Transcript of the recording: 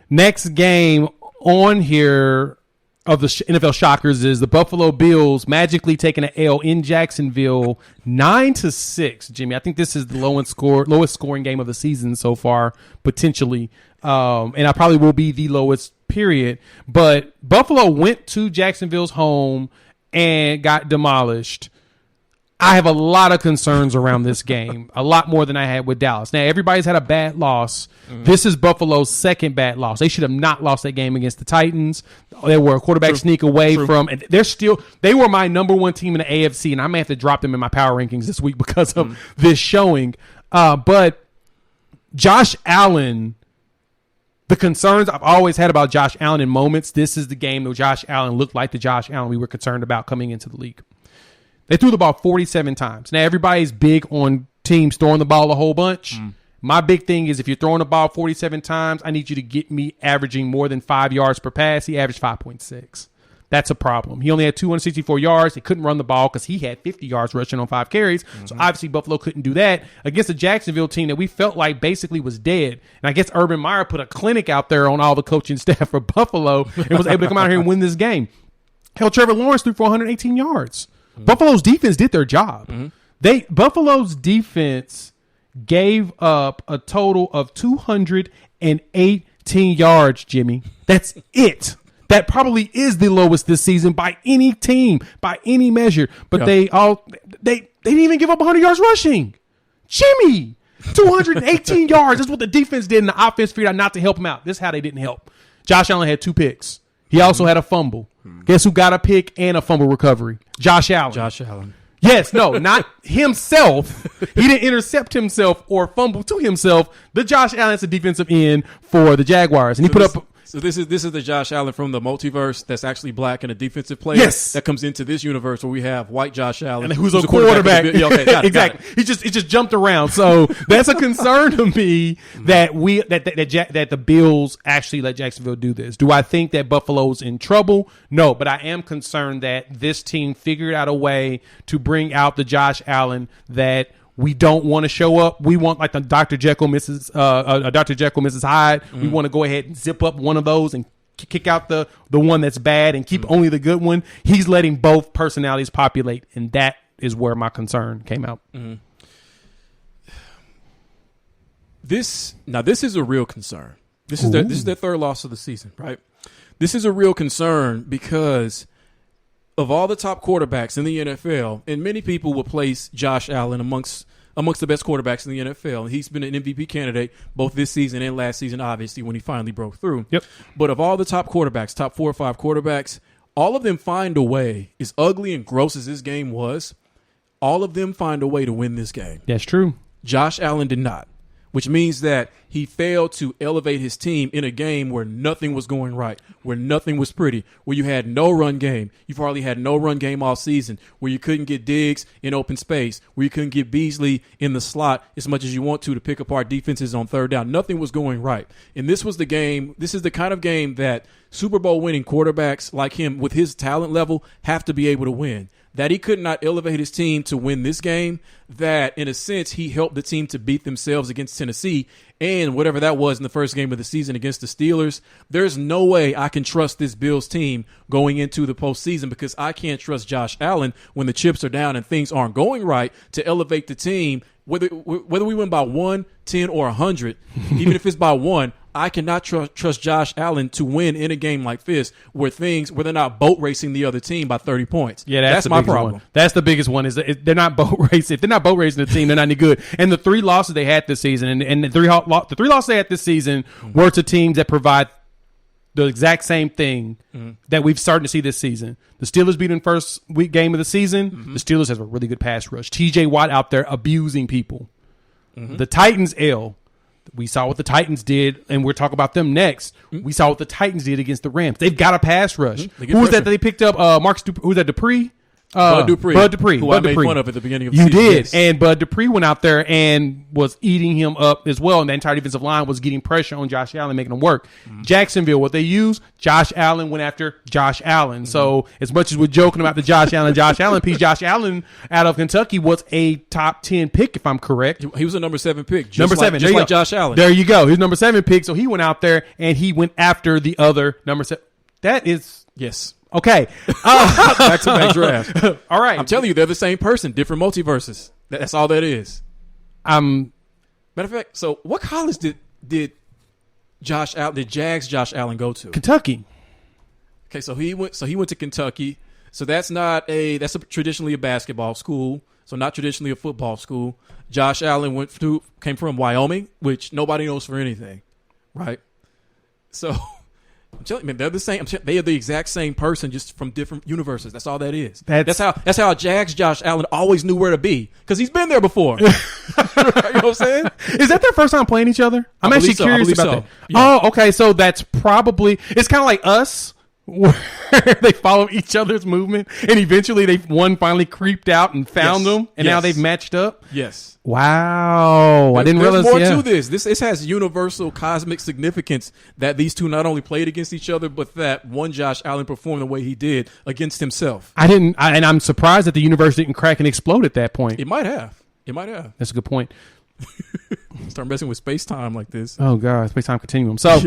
Next game on here of the NFL shockers is the Buffalo Bills magically taking an L in Jacksonville 9-6. Jimmy, I think this is the lowest scoring game of the season so far, potentially. And I probably will be the lowest period. But Buffalo went to Jacksonville's home and got demolished. I have a lot of concerns around this game, a lot more than I had with Dallas. Now, everybody's had a bad loss. Mm-hmm. This is Buffalo's second bad loss. They should have not lost that game against the Titans. They were a quarterback sneak away from, and they were my number one team in the AFC, and I may have to drop them in my power rankings this week because of this showing. But Josh Allen, the concerns I've always had about Josh Allen in moments, this is the game that Josh Allen looked like the Josh Allen we were concerned about coming into the league. They threw the ball 47 times. Now, everybody's big on teams throwing the ball a whole bunch. My big thing is if you're throwing the ball 47 times, I need you to get me averaging more than 5 yards per pass. He averaged 5.6. That's a problem. He only had 264 yards. He couldn't run the ball because he had 50 yards rushing on 5 carries. So obviously Buffalo couldn't do that against a Jacksonville team that we felt like basically was dead. And I guess Urban Meyer put a clinic out there on all the coaching staff for Buffalo and was able to come out here and win this game. Hell, Trevor Lawrence threw for 118 yards. Buffalo's defense did their job. Buffalo's defense gave up a total of 218 yards, Jimmy. That's it. That probably is the lowest this season by any team, by any measure. But they didn't even give up 100 yards rushing. Jimmy, 218 yards. That's what the defense did, and the offense figured out not to help him out. This is how they didn't help. Josh Allen had 2 picks. He also had a fumble. Guess who got a pick and a fumble recovery? Josh Allen. Yes, no, not himself. He didn't intercept himself or fumble to himself. The Josh Allen's a defensive end for the Jaguars. And he put up... So this is the Josh Allen from the multiverse that's actually black and a defensive player. Yes. That comes into this universe where we have white Josh Allen. And who's a quarterback. Okay, exactly. He just jumped around. So that's a concern to me that the Bills actually let Jacksonville do this. Do I think that Buffalo's in trouble? No, but I am concerned that this team figured out a way to bring out the Josh Allen that we don't want to show up. We want like the Dr. Jekyll Mrs. Hyde. We want to go ahead and zip up one of those and kick out the one that's bad and keep only the good one. He's letting both personalities populate, and that is where my concern came out. This is a real concern. This is their third loss of the season, right? This is a real concern because of all the top quarterbacks in the NFL, and many people will place Josh Allen amongst the best quarterbacks in the NFL. And he's been an MVP candidate both this season and last season, obviously, when he finally broke through. Yep. But of all the top quarterbacks, top 4 or 5 quarterbacks, all of them find a way, as ugly and gross as this game was, all of them find a way to win this game. That's true. Josh Allen did not, which means that he failed to elevate his team in a game where nothing was going right, where nothing was pretty, where you had no run game. You've hardly had no run game all season, where you couldn't get Diggs in open space, where you couldn't get Beasley in the slot as much as you want to pick apart defenses on third down. Nothing was going right. And this was the game. This is the kind of game that Super Bowl winning quarterbacks like him with his talent level have to be able to win. That he could not elevate his team to win this game, that in a sense he helped the team to beat themselves against Tennessee and whatever that was in the first game of the season against the Steelers. There's no way I can trust this Bills team going into the postseason because I can't trust Josh Allen when the chips are down and things aren't going right to elevate the team. Whether we win by 1, 10, or 100, even if it's by 1, I cannot trust Josh Allen to win in a game like this where they're not boat racing the other team by 30 points. Yeah, that's my problem. One. That's the biggest one is that they're not boat racing. If they're not boat racing the team, they're not any good. And the 3 losses they had this season, and the three losses they had this season were to teams that provide the exact same thing that we've started to see this season. The Steelers beat in first week game of the season. The Steelers have a really good pass rush. TJ Watt out there abusing people. The Titans we saw what the Titans did, and we'll talk about them next. We saw what the Titans did against the Rams. They've got a pass rush. Who was that they picked up? Who was that, Dupree? Bud Dupree. Who I made fun of at the beginning of the season. You did. Yes. And Bud Dupree went out there and was eating him up as well. And the entire defensive line was getting pressure on Josh Allen, making him work. Mm-hmm. Jacksonville, what they used, Josh Allen went after Josh Allen. Mm-hmm. So as much as we're joking about the Josh Allen piece, Josh Allen out of Kentucky was a top 10 pick, if I'm correct. He was a number 7 pick. Number 7. Just like Josh Allen. There you go. He's number 7 pick. So he went out there and he went after the other number 7. That is... Yes. Okay. Back-to-back draft. All right. I'm telling you, they're the same person, different multiverses. That's all that is. Matter of fact, so what college did Jags Josh Allen go to? Kentucky. Okay, so he went to Kentucky. So that's traditionally a basketball school. So not traditionally a football school. Josh Allen came from Wyoming, which nobody knows for anything, right? So I'm telling you, man, they're the same. They are the exact same person, just from different universes. That's all that is. That's how Jags Josh Allen always knew where to be, because he's been there before. You know what I'm saying? Is that their first time playing each other? I'm actually curious about that. Yeah. Oh, okay. So that's probably, it's kind of like us, where they follow each other's movement, and eventually one finally creeped out and found them, and now they've matched up. Yes. Wow. I didn't realize. There's more to this. This has universal cosmic significance, that these two not only played against each other, but that one Josh Allen performed the way he did against himself. And I'm surprised that the universe didn't crack and explode at that point. It might have. That's a good point. Start messing with space-time like this. Oh, God. Space-time continuum. So